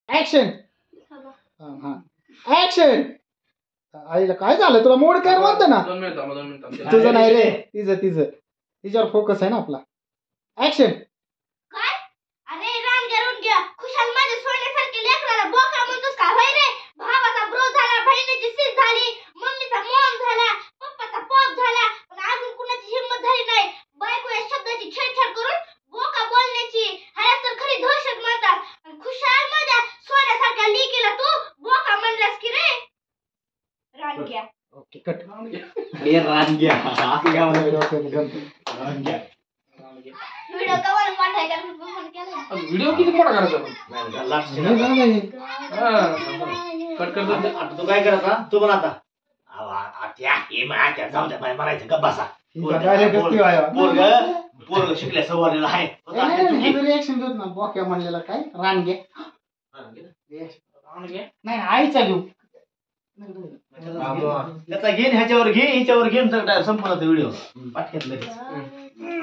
Action. Action. आईला काय झालं तुला? मोड कर म्हणतो ना. 2 मिनिट तुझं नाही रे, तिचं तिच्यावर फोकस आहे ना आपला. ऍक्शन. काय? अरे रांग्या खुशाल माझ्या सोन्यासारखे लेकराला बोका म्हणतोस का? होय रे, भावाचा ब्रो झाला, बहिणीची सीस झाली, मम्मीचा मॉम झाला, पप्पाचा पॉप झाला, पण अजून कुणाची हिंमत झाली नाही बायको या शब्दाची छेडछाड करून बोका बोलण्याची. ह्याला तर खरी दहशत म्हणतात. आणि खुशाल माझ्या सोन्यासारख्या लेकीला तू बोका म्हणलास की रे रांग्या. Okay cut. हे रांग्या व्हिडिओ कवर पाठायला फोन केला. व्हिडिओ किती मोठा करायचा आपण? कट करतो. आता तू काय करायचा? तू पण आता आत्या हे आत्या जाऊ द्या बाय मारायचं का बसा. पोरग शिकल्या सवारीला आहे. रिएक्शन देत ना बोक्या म्हणलेला काय रानगे. नाही आईचा घेऊ. त्याचा घेन ह्याच्यावर घे हिच्यावर घेऊन तर संपूर्ण व्हिडिओ पाठक्यात लगेच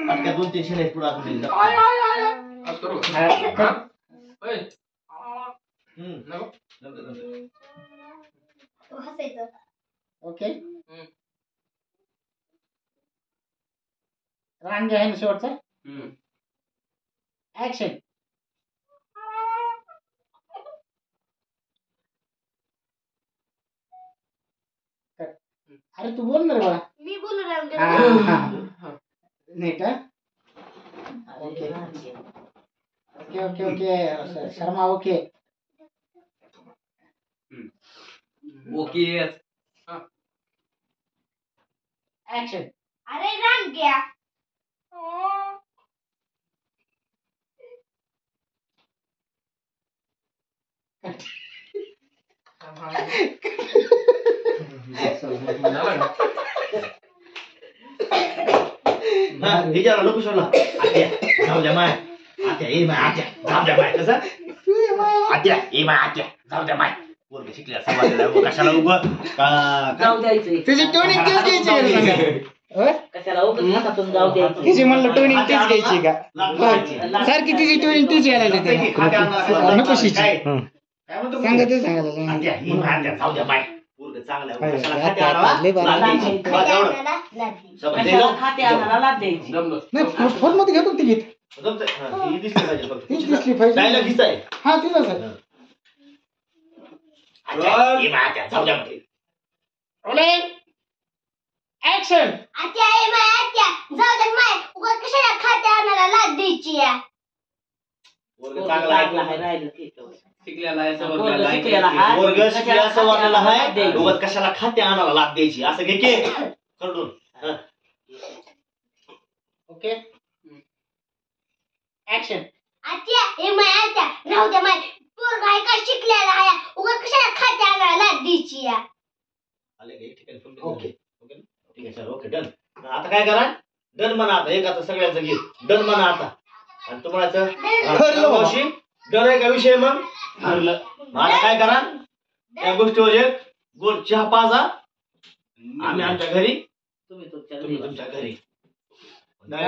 पाठक्यात 2-3 शेळे पुढे आपण आज करू का? ओय. नको. हसायचं. ओके रानगे आहे ना शेवटचा. ऍक्शन. अरे तू बोल ना रे बाळा. मी बोलू रांग्या. नाही का? Okay okay okay okay Sharma okay okay. Action. अरे रांग्या. हिच्यावर नको शोधला आत्या जाऊ द्या माय आत्या ए माय आत्या जाऊ द्या माय कसं आत्या ए माय आत्या जाऊ द्या माय पोरग शिकल्या सवारीला कशाला उभं जाऊ द्यायचं. तुझी टोनिंग तीच घ्यायची कशाला उगाच हातातून जाऊ द्यायचं. तिची म्हणलं टोनिंग तीच घ्यायची का? सारखी तिची टोनिंग तीच यायला नको शिची. काय म्हणतो सांगा ते सांगायला आत्या ए माय आत्या जाऊ द्या माय पोरग चांगला आहे कशाला खाते आत्या, आणावा लय भारी. लाद द्यायची. बस एवढं. समजलं? कशाला खाते आणायला लाद द्यायची. जमलं. नाही फोन मध्ये घेतो तिकीट. जमतंय? हा, ही दिसली पाहिजे फक्त. तीच दिसली पाहिजे. डायलॉग हिचा आहे. हा तिथंच आहे. आत्या, ए माय आत्या जाऊ द्या म्हणे. ऍक्शन. आत्या ए माय आत्या जाऊ दे माय उगाच कशाला खाते आणायला लाद द्यायची या. पोरग चांगला आहे. चांगला आहे, राहिलं ते तेवढं. शिकलेला आहे, पोरगं सवरलेला आहे. शिकलेला आहे. पोरग शिकल्या सवारलेला आहे द्यायची. उगाच कशाला खाते आणायला लाद द्यायची असं घे की खरडून. हा. Okay action. आत्या ए माय आत्या राहू दे माय पोरगा आहे का शिकलेला आहे उगाच कशाला खाते आणायला लाद द्यायची या. आले का? एक ठिकाणी फोन केला. ओके. ओके ना? ठीक आहे सर ओके डन. आता काय करा डन म्हणा आता एक आता सगळ्यांचं घे डन म्हणा आता आणि तुम्हाला ठरलं बाबा. डन आहे का विषय मग ठरलं. मग आता काय करा त्या गोष्टीवर एक गोड चहा पाजा आम्ही आमच्या घरी तुम्ही तुमच्या तुम्ही घरी तुमच्या घरी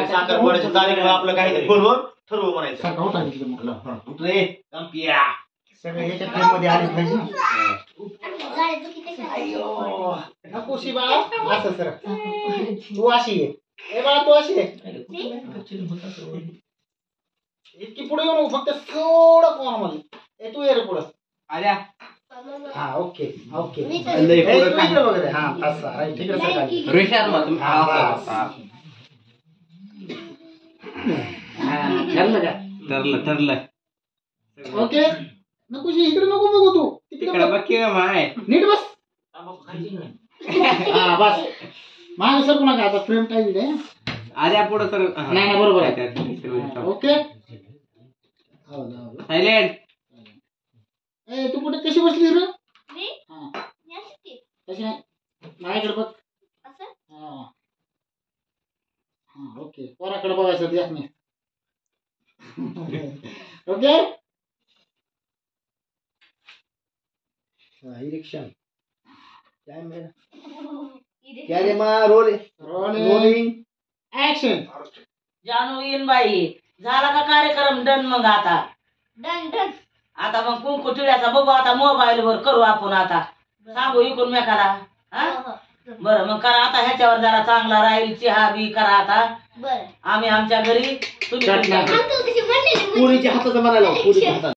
साखरपुड्याची तारीख आपलं काहीतरी फोनवर ठरवू म्हणायचं. सारखा उठा घेतलं मग. हा, उठरे कंपिया सगळे याच्या फ्रेम मध्ये आले पाहिजे ना. गाडी चुकी कशाला? नको शी बाळा असं सर तू अशी आहे. ए बाळा तू अशी आहे. इतकी पुढे येऊ नको फक्त थोडं नॉर्मल. ए तू ये रे पुढं. आल्या. हा ओके ओके. मी ए, तर- तू इकडे बघ रे. हा तसा राईट इकडे सर खाली. रेषा मग तुम्ही. हा, बस. ठरलं का? ठरलं. ओके नको शी इकडे नको बघू तू तिकडे बघ. माय. नीट बस. हा बस मागे सर पुन्हा आता फ्रेम टाईट आहे. आल्या पुढं तर नाही नाही बरोबर आहे. Okay silent. ए तू कुठे कशी बसली रे? मी हा मी अशीच की. कशी नाही माझ्याकडे बघ. असं हा हा ओके पोराकडे बघायचं ते याने. ओके इलेक्शन काय मेरा इथे- क्या रे मा रोल रोलिंग ऍक्शन. जानू येईन बाई झाला का कार्यक्रम डन मग आता डन डन आता मग कुंकू टिळ्याचा बघू आता मोबाईल वर करू आपण आता सांगू इकून मेकाला हा बरं मग करा आता ह्याच्यावर जरा चांगला राहील चहा बी करा आता बरं आम्ही आमच्या घरी तुम्ही तुमच्या घरी. तू तशी म्हणलेली पुरीच्या हाताचं म्हणायला पुरीच्या हातात